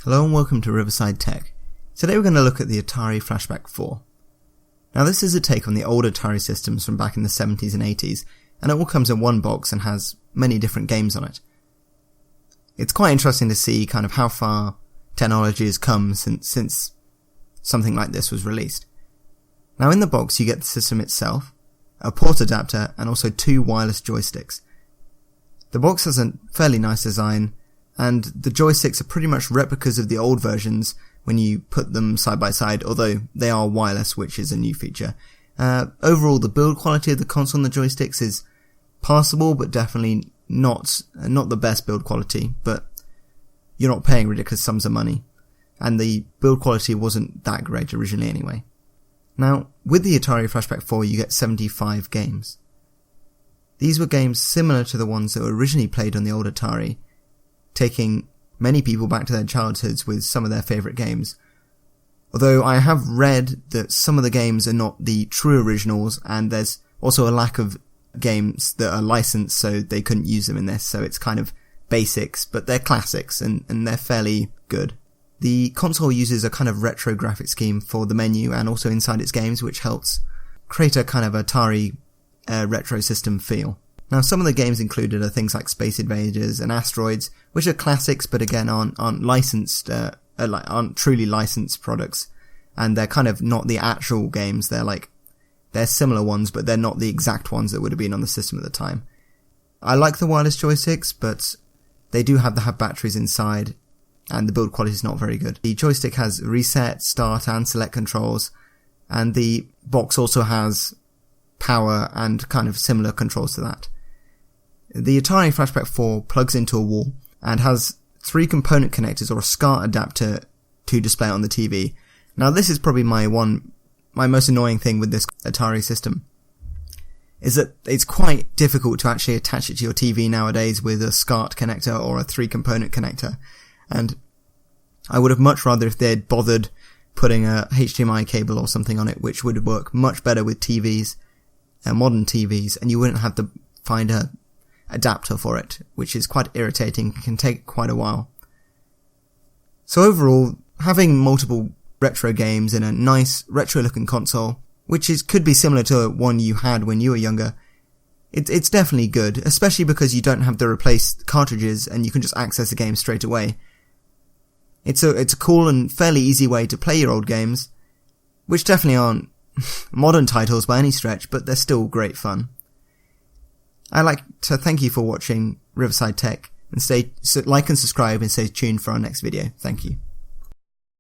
Hello and welcome to Riverside Tech. Today we're going to look at the Atari Flashback 4. Now this is a take on the old Atari systems from back in the 70s and 80s, and it all comes in one box and has many different games on it. It's quite interesting to see kind of how far technology has come since something like this was released. Now in the box you get the system itself, a port adapter, and also two wireless joysticks. The box has a fairly nice design, and the joysticks are pretty much replicas of the old versions when you put them side by side, although they are wireless, which is a new feature. Overall, the build quality of the console and the joysticks is passable, but definitely not the best build quality, but you're not paying ridiculous sums of money. And the build quality wasn't that great originally anyway. Now, with the Atari Flashback 4, you get 75 games. These were games similar to the ones that were originally played on the old Atari, taking many people back to their childhoods with some of their favourite games. Although I have read that some of the games are not the true originals, and there's also a lack of games that are licensed, so they couldn't use them in this, so it's kind of basics, but they're classics, and they're fairly good. The console uses a kind of retro graphic scheme for the menu and also inside its games, which helps create a kind of Atari retro system feel. Now, some of the games included are things like Space Invaders and Asteroids, which are classics, but again aren't licensed, aren't truly licensed products, and they're kind of not the actual games. They're similar ones, but they're not the exact ones that would have been on the system at the time. I like the wireless joysticks, but they do have to have batteries inside, and the build quality is not very good. The joystick has reset, start, and select controls, and the box also has power and kind of similar controls to that. The Atari Flashback 4 plugs into a wall and has 3 component connectors or a SCART adapter to display it on the TV. Now this is probably my most annoying thing with this Atari system, is that it's quite difficult to actually attach it to your TV nowadays with a SCART connector or a 3-component connector. And I would have much rather if they'd bothered putting a HDMI cable or something on it, which would work much better with TVs, modern TVs, and you wouldn't have to find a adapter for it, which is quite irritating, can take quite a while. So overall, having multiple retro games in a nice retro looking console, which could be similar to one you had when you were younger, it's definitely good, especially because you don't have to replace cartridges and you can just access the game straight away. It's a cool and fairly easy way to play your old games, which definitely aren't modern titles by any stretch, but they're still great fun. I'd like to thank you for watching Riverside Tech, and like and subscribe and stay tuned for our next video. Thank you.